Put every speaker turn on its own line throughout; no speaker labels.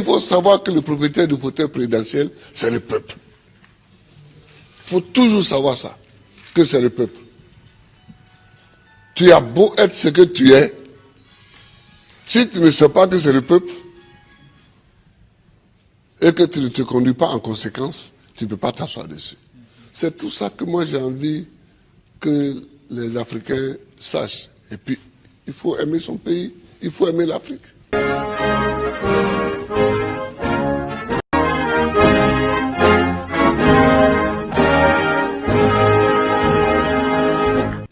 Il faut savoir que le propriétaire du fauteuil présidentiel, c'est le peuple. Il faut toujours savoir ça, que c'est le peuple. Tu as beau être ce que tu es, si tu ne sais pas que c'est le peuple, et que tu ne te conduis pas en conséquence, tu ne peux pas t'asseoir dessus. C'est tout ça que moi j'ai envie que les Africains sachent. Et puis, il faut aimer son pays, il faut aimer l'Afrique.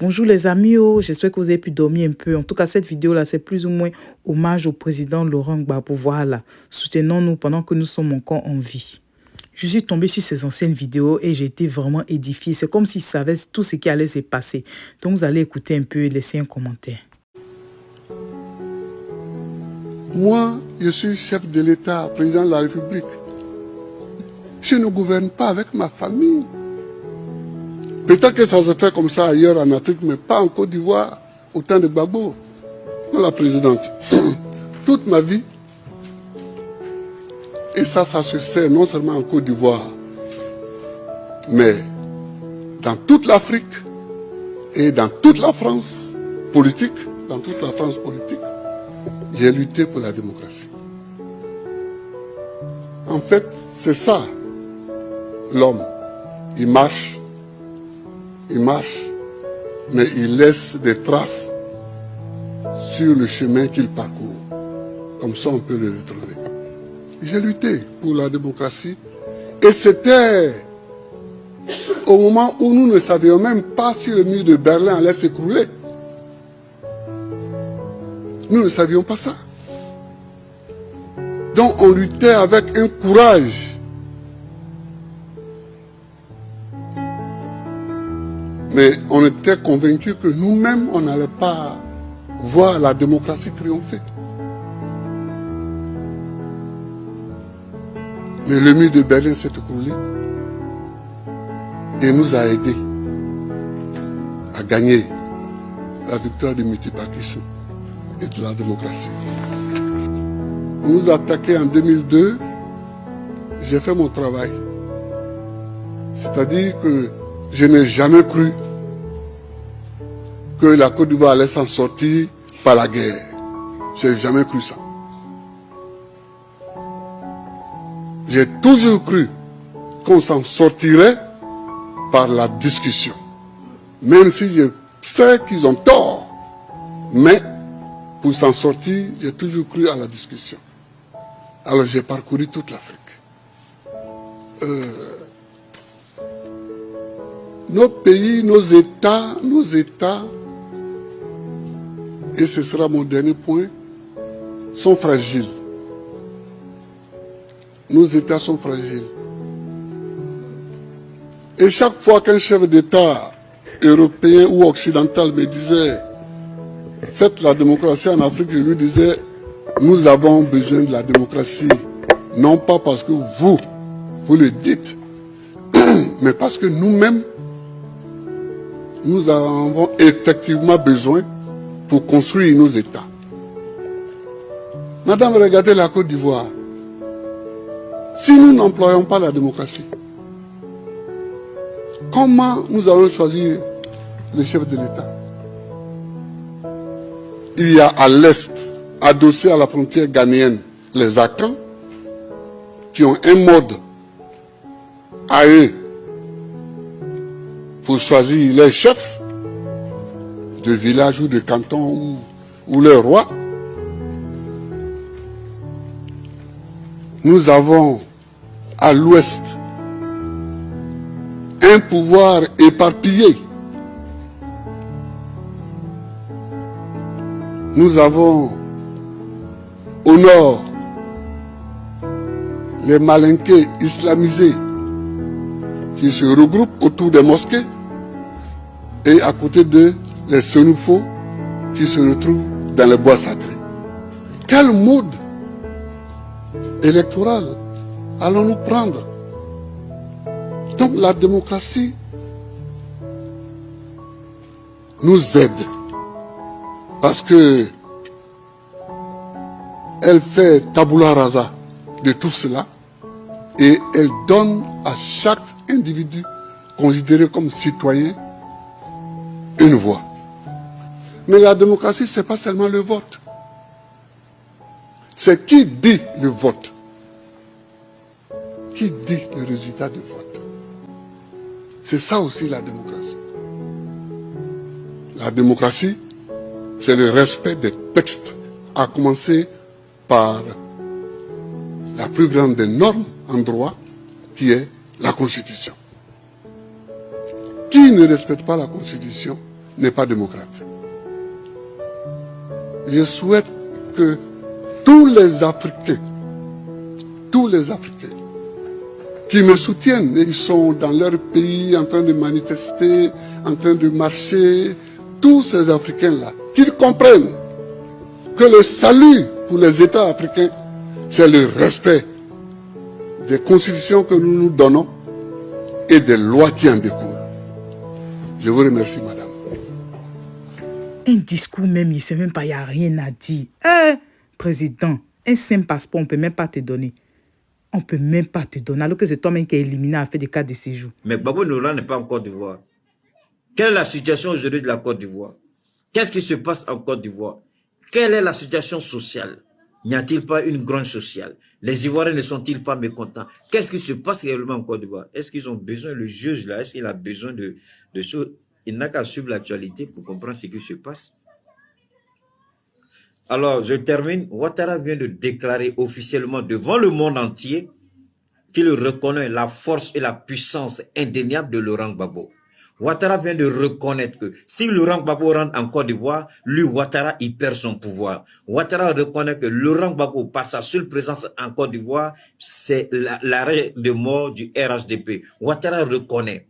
Bonjour les amis, j'espère que vous avez pu dormir un peu. En tout cas, cette vidéo-là, c'est plus ou moins hommage au président Laurent Gbagbo. Voilà, soutenons-nous pendant que nous sommes encore en vie. Je suis tombée sur ces anciennes vidéos et j'ai été vraiment édifiée. C'est comme s'il savait tout ce qui allait se passer. Donc, vous allez écouter un peu et laisser un commentaire.
Moi, je suis chef de l'État, président de la République. Je ne gouverne pas avec ma famille. Peut-être que ça se fait comme ça ailleurs en Afrique, mais pas en Côte d'Ivoire, au temps de Gbagbo. La présidente. Toute ma vie, et ça se sait non seulement en Côte d'Ivoire, mais dans toute l'Afrique et dans toute la France politique, j'ai lutté pour la démocratie. En fait, c'est ça, l'homme. Il marche, mais il laisse des traces sur le chemin qu'il parcourt. Comme ça, on peut le retrouver. J'ai lutté pour la démocratie et c'était au moment où nous ne savions même pas si le mur de Berlin allait s'écrouler. Nous ne savions pas ça. Donc on luttait avec un courage. Mais on était convaincus que nous-mêmes, on n'allait pas voir la démocratie triompher. Mais le mur de Berlin s'est écroulé et nous a aidés à gagner la victoire du multipartisme et de la démocratie. On nous a attaqués en 2002, j'ai fait mon travail. C'est-à-dire que je n'ai jamais cru que la Côte d'Ivoire allait s'en sortir par la guerre. Je n'ai jamais cru ça. J'ai toujours cru qu'on s'en sortirait par la discussion. Même si je sais qu'ils ont tort. Mais pour s'en sortir, j'ai toujours cru à la discussion. Alors j'ai parcouru toute l'Afrique. Nos pays, nos États, et ce sera mon dernier point, sont fragiles. Nos États sont fragiles. Et chaque fois qu'un chef d'État européen ou occidental me disait « Faites la démocratie en Afrique », je lui disais « Nous avons besoin de la démocratie, non pas parce que vous le dites, mais parce que nous-mêmes, nous en avons effectivement besoin pour construire nos États. » Madame, regardez la Côte d'Ivoire. Si nous n'employons pas la démocratie, comment nous allons choisir le chef de l'État? Il y a à l'est, adossé à la frontière ghanéenne, les Akans, qui ont un mode à eux pour choisir les chefs de village ou de canton ou leur roi. Nous avons à l'ouest un pouvoir éparpillé. Nous avons au nord les Malinqués islamisés qui se regroupent autour des mosquées et à côté d'eux les Sénoufos qui se retrouvent dans les bois sacrés. Quel mode électoral allons-nous prendre? Donc la démocratie nous aide parce que elle fait tabula rasa de tout cela et elle donne à chaque individu considéré comme citoyen une voix. Mais la démocratie, ce n'est pas seulement le vote. C'est qui dit le vote. Qui dit le résultat du vote. C'est ça aussi la démocratie. La démocratie, c'est le respect des textes, à commencer par la plus grande des normes en droit, qui est la Constitution. Qui ne respecte pas la Constitution n'est pas démocrate. Je souhaite que tous les Africains qui me soutiennent, ils sont dans leur pays en train de manifester, en train de marcher, tous ces Africains-là, qu'ils comprennent que le salut pour les États africains, c'est le respect des constitutions que nous nous donnons et des lois qui en découlent. Je vous remercie, madame.
Un discours même, il ne sait même pas, il n'y a rien à dire. Président, un simple passeport, on ne peut même pas te donner. On ne peut même pas te donner, alors que c'est toi-même qui es éliminé à faire des cartes de séjour.
Mais Gbagbo Laurent n'est pas en Côte d'Ivoire. Quelle est la situation aujourd'hui de la Côte d'Ivoire? Qu'est-ce qui se passe en Côte d'Ivoire? Quelle est la situation sociale? N'y a-t-il pas une grange sociale? Les Ivoiriens ne sont-ils pas mécontents? Qu'est-ce qui se passe réellement en Côte d'Ivoire? Est-ce qu'ils ont besoin, le juge là, est-ce qu'il a besoin de choses? Il n'a qu'à suivre l'actualité pour comprendre ce qui se passe. Alors, je termine. Ouattara vient de déclarer officiellement devant le monde entier qu'il reconnaît la force et la puissance indéniable de Laurent Gbagbo. Ouattara vient de reconnaître que si Laurent Gbagbo rentre en Côte d'Ivoire, lui, Ouattara, il perd son pouvoir. Ouattara reconnaît que Laurent Gbagbo, par sa seule présence en Côte d'Ivoire, c'est l'arrêt de mort du RHDP. Ouattara reconnaît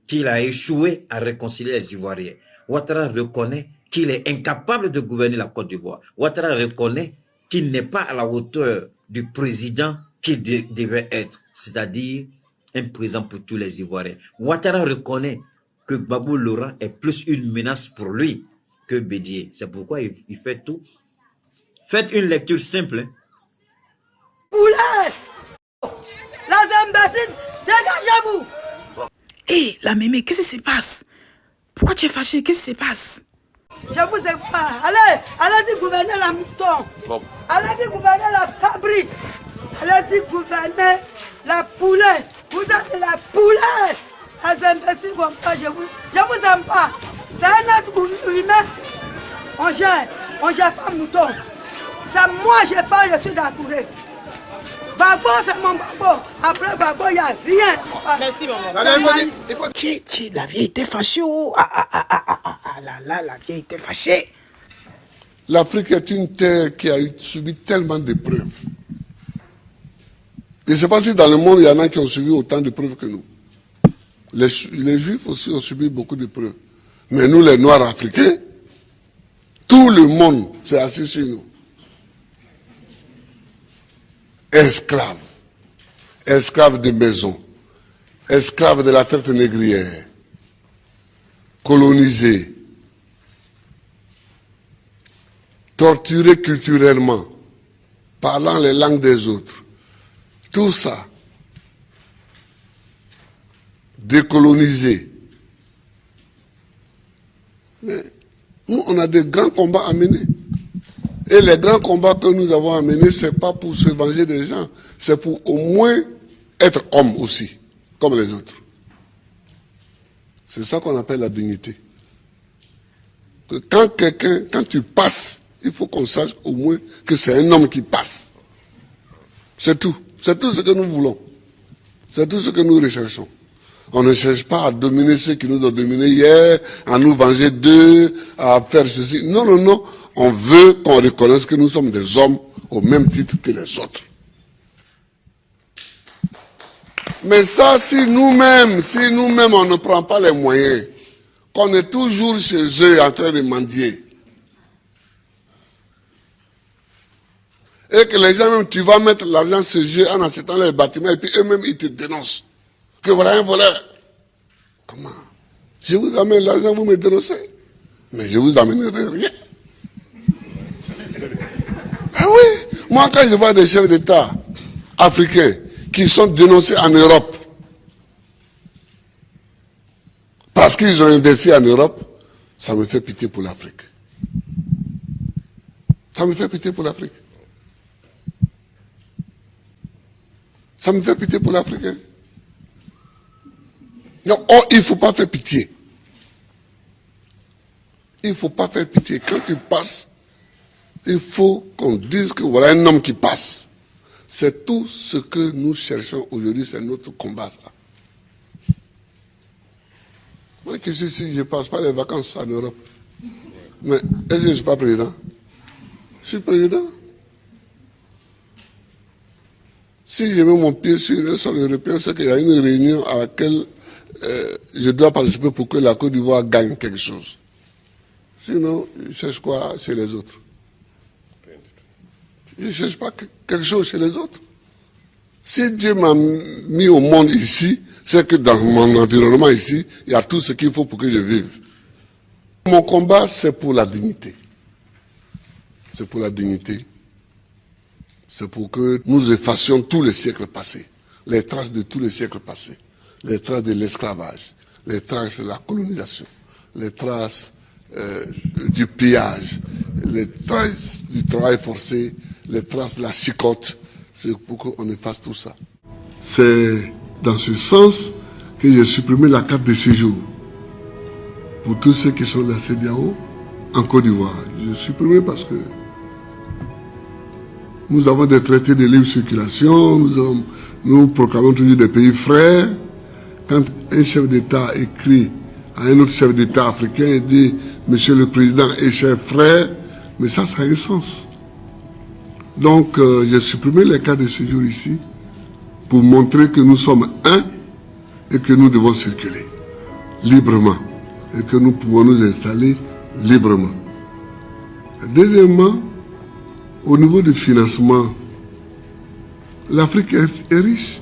qu'il a échoué à réconcilier les Ivoiriens. Ouattara reconnaît qu'il est incapable de gouverner la Côte d'Ivoire. Ouattara reconnaît qu'il n'est pas à la hauteur du président qu'il devait être, c'est-à-dire un président pour tous les Ivoiriens. Ouattara reconnaît que Gbagbo Laurent est plus une menace pour lui que Bédié. C'est pourquoi il fait tout. Faites une lecture simple.
Poulet! La Zambétique, dégagez-vous!
Hé, la mémé, qu'est-ce qui se passe? Pourquoi tu es fâché? Qu'est-ce qui se passe?
Je vous ai pas. Allez-y gouverner la mouton. Bon. Allez-y gouverner la cabri. Allez-y gouverner la poulet. Vous êtes la poulet. Les imbéciles comme ça, je vous aime pas. C'est un être humain. On gère pas mouton. C'est moi, je parle, je suis d'Atouré. Gbagbo, c'est mon Gbagbo. Après Gbagbo, il n'y a rien. Merci, maman.
Tché, la vieille était fâchée. Oh. La vieille était fâchée.
L'Afrique est une terre qui a subi tellement d'épreuves. Je ne sais pas si dans le monde, il y en a qui ont subi autant d'épreuves que nous. Les Juifs aussi ont subi beaucoup d'épreuves. Mais nous, les Noirs africains, tout le monde s'est assis chez nous. Esclaves de maison, esclaves de la traite négrière, colonisés, torturés culturellement, parlant les langues des autres. Tout ça, décolonisé. Mais nous, on a des grands combats à mener. Et les grands combats que nous avons à mener, ce n'est pas pour se venger des gens, c'est pour au moins être homme aussi, comme les autres. C'est ça qu'on appelle la dignité. Que quand tu passes, il faut qu'on sache au moins que c'est un homme qui passe. C'est tout. C'est tout ce que nous voulons. C'est tout ce que nous recherchons. On ne cherche pas à dominer ceux qui nous ont dominés hier, à nous venger d'eux, à faire ceci. Non, non, non. On veut qu'on reconnaisse que nous sommes des hommes au même titre que les autres. Mais ça, si nous-mêmes, on ne prend pas les moyens, qu'on est toujours chez eux en train de mendier, et que les gens même, tu vas mettre l'argent chez eux en achetant les bâtiments, et puis eux-mêmes, ils te dénoncent. Que voilà un voleur. Comment? Je vous amène l'argent, vous me dénoncez. Mais je vous amènerai rien. Ah oui, moi quand je vois des chefs d'État africains qui sont dénoncés en Europe parce qu'ils ont investi en Europe, ça me fait pitié pour l'Afrique. Ça me fait pitié pour l'Afrique. Ça me fait pitié pour l'Afrique. Hein? Non, oh, il ne faut pas faire pitié. Il ne faut pas faire pitié. Quand tu passes, il faut qu'on dise que voilà un homme qui passe. C'est tout ce que nous cherchons aujourd'hui, c'est notre combat. Ça. Moi, que si je ne passe pas les vacances en Europe, mais est-ce que je ne suis pas président? Je suis président. Si je mets mon pied sur un sol européen, c'est qu'il y a une réunion à laquelle je dois participer pour que la Côte d'Ivoire gagne quelque chose. Sinon, je cherche quoi chez les autres? Je ne cherche pas quelque chose chez les autres. Si Dieu m'a mis au monde ici, c'est que dans mon environnement ici, il y a tout ce qu'il faut pour que je vive. Mon combat, c'est pour la dignité. C'est pour la dignité. C'est pour que nous effacions tous les siècles passés, les traces de tous les siècles passés, les traces de l'esclavage, les traces de la colonisation, les traces du pillage, les traces du travail forcé, les traces de la chicote. C'est pour qu'on efface tout ça. C'est dans ce sens que j'ai supprimé la carte de séjour pour tous ceux qui sont de la CEDEAO en Côte d'Ivoire. J'ai supprimé parce que nous avons des traités de libre circulation, nous proclamons toujours des pays frères. Quand un chef d'État écrit à un autre chef d'État africain et dit « Monsieur le Président et cher frère », mais ça a un sens. Donc, j'ai supprimé les cas de séjour ici pour montrer que nous sommes un et que nous devons circuler librement et que nous pouvons nous installer librement. Deuxièmement, au niveau du financement, l'Afrique est riche.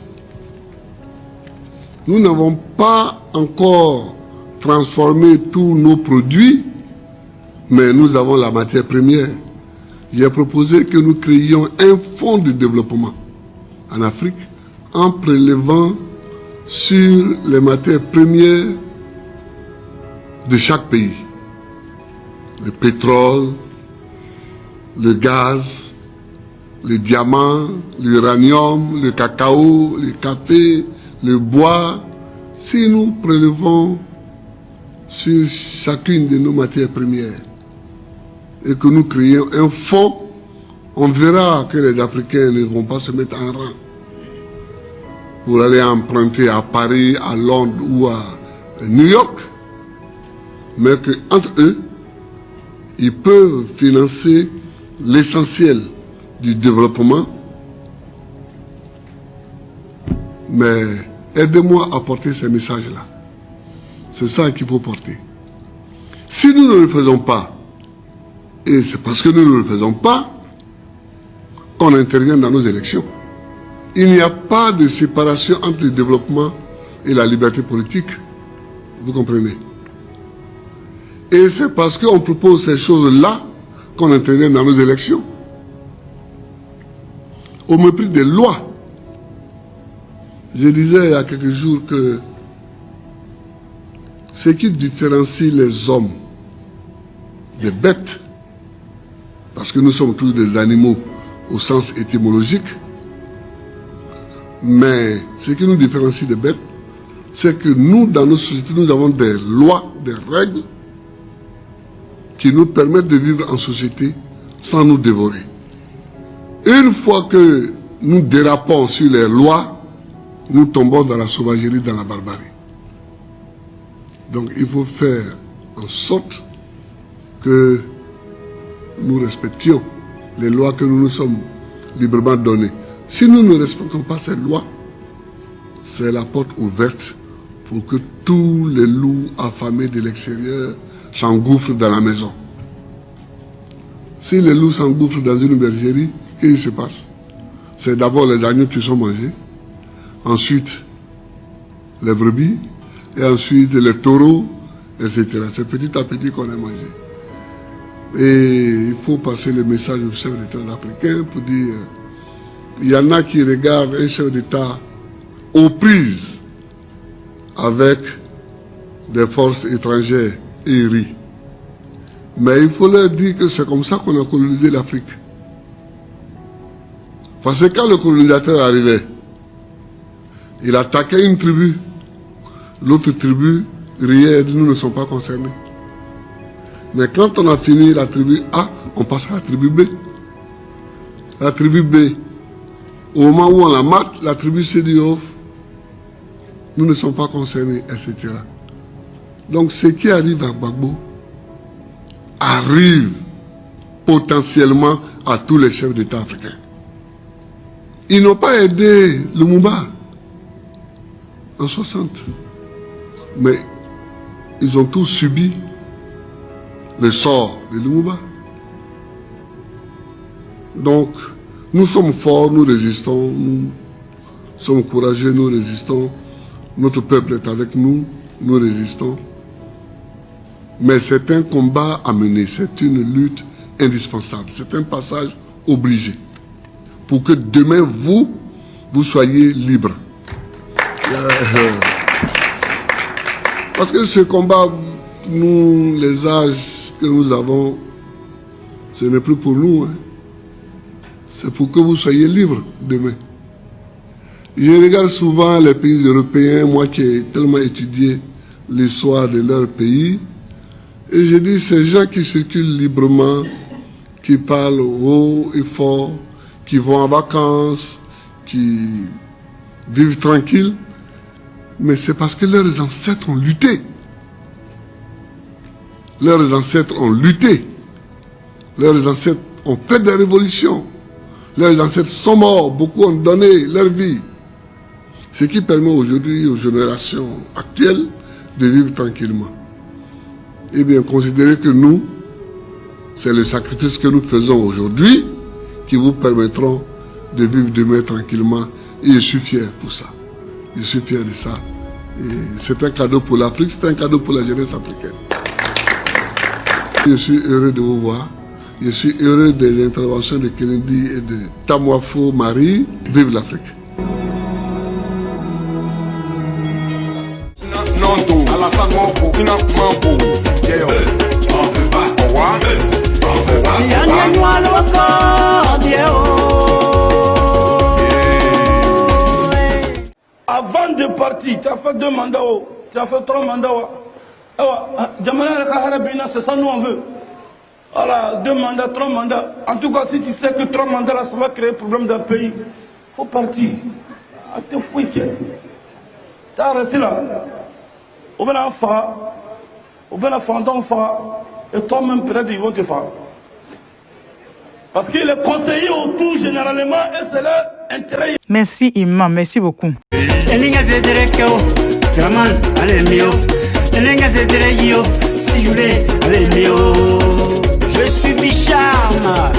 Nous n'avons pas encore transformé tous nos produits, mais nous avons la matière première. J'ai proposé que nous créions un fonds de développement en Afrique en prélevant sur les matières premières de chaque pays. Le pétrole, le gaz, le diamant, l'uranium, le cacao, le café, le bois. Si nous prélevons sur chacune de nos matières premières et que nous créons un fonds, on verra que les Africains ne vont pas se mettre en rang pour aller emprunter à Paris, à Londres ou à New York, mais qu'entre eux, ils peuvent financer l'essentiel du développement. Mais aidez-moi à porter ces messages-là. C'est ça qu'il faut porter. Si nous ne le faisons pas, et c'est parce que nous ne le faisons pas qu'on intervient dans nos élections. Il n'y a pas de séparation entre le développement et la liberté politique. Vous comprenez? Et c'est parce qu'on propose ces choses-là qu'on intervient dans nos élections. Au mépris des lois. Je disais il y a quelques jours que ce qui différencie les hommes des bêtes, parce que nous sommes tous des animaux au sens étymologique, mais ce qui nous différencie des bêtes, c'est que nous, dans nos sociétés, nous avons des lois, des règles qui nous permettent de vivre en société sans nous dévorer. Une fois que nous dérapons sur les lois, nous tombons dans la sauvagerie, dans la barbarie. Donc il faut faire en sorte que nous respections les lois que nous nous sommes librement données. Si nous ne respectons pas ces lois, c'est la porte ouverte pour que tous les loups affamés de l'extérieur s'engouffrent dans la maison. Si les loups s'engouffrent dans une bergerie, qu'est-ce qui se passe? C'est d'abord les agneaux qui sont mangés, ensuite les brebis, et ensuite les taureaux, etc. C'est petit à petit qu'on est mangé. Et il faut passer le message aux chefs d'État africains pour dire il y en a qui regardent un chef d'État aux prises avec des forces étrangères et rient. Mais il faut leur dire que c'est comme ça qu'on a colonisé l'Afrique. Parce que quand le colonisateur arrivait, il attaquait une tribu, l'autre tribu riait et dit nous ne sommes pas concernés. Mais quand on a fini la tribu A, on passe à la tribu B. La tribu B, au moment où on la mate, la tribu C dit oh, nous ne sommes pas concernés, etc. Donc ce qui arrive à Gbagbo arrive potentiellement à tous les chefs d'État africains. Ils n'ont pas aidé Lumumba en 60, mais ils ont tous subi le sort de Lumumba. Donc, nous sommes forts, nous résistons, nous sommes courageux, nous résistons, notre peuple est avec nous, nous résistons. Mais c'est un combat à mener, c'est une lutte indispensable, c'est un passage obligé pour que demain vous soyez libres. Parce que ce combat, nous, les âges que nous avons, ce n'est plus pour nous, hein. C'est pour que vous soyez libres demain. Je regarde souvent les pays européens, moi qui ai tellement étudié l'histoire de leur pays, et je dis ces gens qui circulent librement, qui parlent haut et fort, qui vont en vacances, qui vivent tranquilles, mais c'est parce que leurs ancêtres ont lutté. Leurs ancêtres ont lutté. Leurs ancêtres ont fait des révolutions. Leurs ancêtres sont morts, beaucoup ont donné leur vie. Ce qui permet aujourd'hui aux générations actuelles de vivre tranquillement. Eh bien, considérez que nous, c'est le sacrifice que nous faisons aujourd'hui qui vous permettront de vivre demain tranquillement. Et je suis fier pour ça. Je suis fier de ça. C'est un cadeau pour l'Afrique, c'est un cadeau pour la jeunesse africaine. Je suis heureux de vous voir. Je suis heureux des interventions de Kennedy et de Tamwafo Marie. Vive l'Afrique.
Avant de partir, tu as fait 2 mandats, tu as fait 3 mandats. C'est ça nous on veut. Voilà, 2 mandats, 3 mandats. En tout cas, si tu sais que 3 mandats là, ça va créer problème dans le pays, il faut partir. Tu as resté là. On va la faire. On va la faire, et toi-même peut-être ils vont te faire. Parce que les conseillers autour, généralement, et c'est leur intérêt.
Merci Imam, merci beaucoup.
Je suis Bicharme,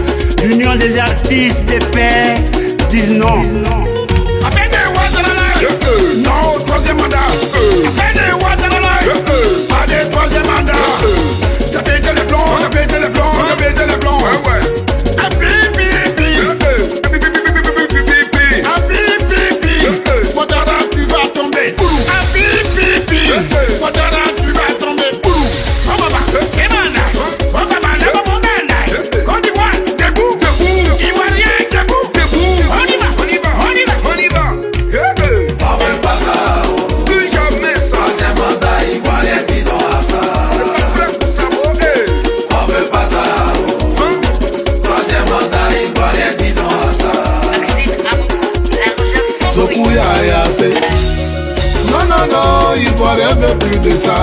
l'Union des artistes de paix, disent non.
Non, 3e mandat. Allez, 3e mandat. T'as pété les blancs, t'as pété les blancs, t'as pété les blancs. Ouattara, tu vas tomber. Ouattara, tu vas tomber. Côte d'Ivoire, debout. Ivoirien, debout. On y va. On veut pas ça. Plus jamais ça. 3e mandat, Ivoirien qui donne à ça. On veut pas ça. 3e mandat, Ivoirien qui donne à ça. Non, Ivoirien veut plus de ça.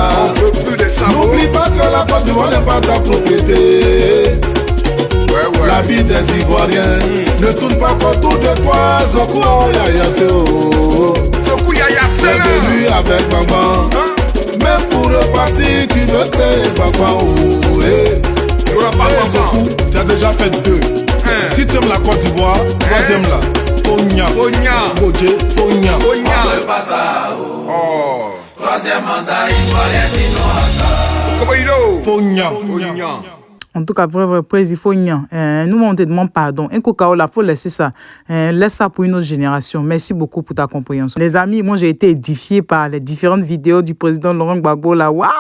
N'oublie pas que la Côte d'Ivoire n'est pas ta propriété. La vie des Ivoiriens ne tourne pas autour de toi. Zoku Yayase, c'est venu avec maman. Même pour repartir, tu veux créer papa. Zoku, tu as déjà fait 2. Si tu aimes la Côte d'Ivoire, 3e là. Fogna. Bodje, Fogna. On veut pas ça. 3e mandat, Ivoirien qui n'aura ça. Fogna.
En tout cas, vrai, président, il faut nous, on te demande pardon. Un coca, il faut laisser ça. Laisse ça pour une autre génération. Merci beaucoup pour ta compréhension. Les amis, moi, j'ai été édifié par les différentes vidéos du président Laurent Gbagbo là. Waouh!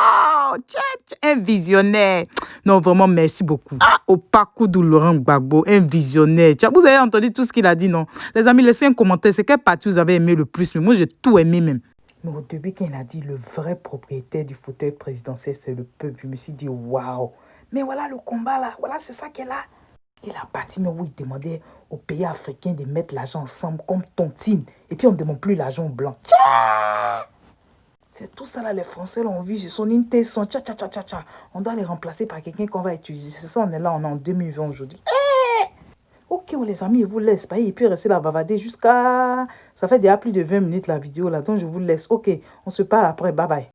Un visionnaire. Non, vraiment, merci beaucoup. Au parcours de Laurent Gbagbo, un visionnaire. Vous avez entendu tout ce qu'il a dit, non? Les amis, laissez un commentaire. C'est quelle partie vous avez aimé le plus? Mais moi, j'ai tout aimé même. Mais au début, quand il a dit le vrai propriétaire du fauteuil présidentiel, c'est le peuple, je me suis dit, waouh! Mais voilà le combat là, voilà, c'est ça qu'elle a. Il a parti, mais où il demandait aux pays africains de mettre l'argent ensemble comme tontine. Et puis on ne demande plus l'argent blanc. C'est tout ça là, les Français l'ont vu, c'est son inte, son tcha. On doit les remplacer par quelqu'un qu'on va utiliser. C'est ça, on est là, on est en 2020 aujourd'hui. Ok, les amis, je vous laisse. Et puis rester là, bavader jusqu'à... Ça fait déjà plus de 20 minutes la vidéo là, donc je vous laisse. Ok, on se parle après, bye bye.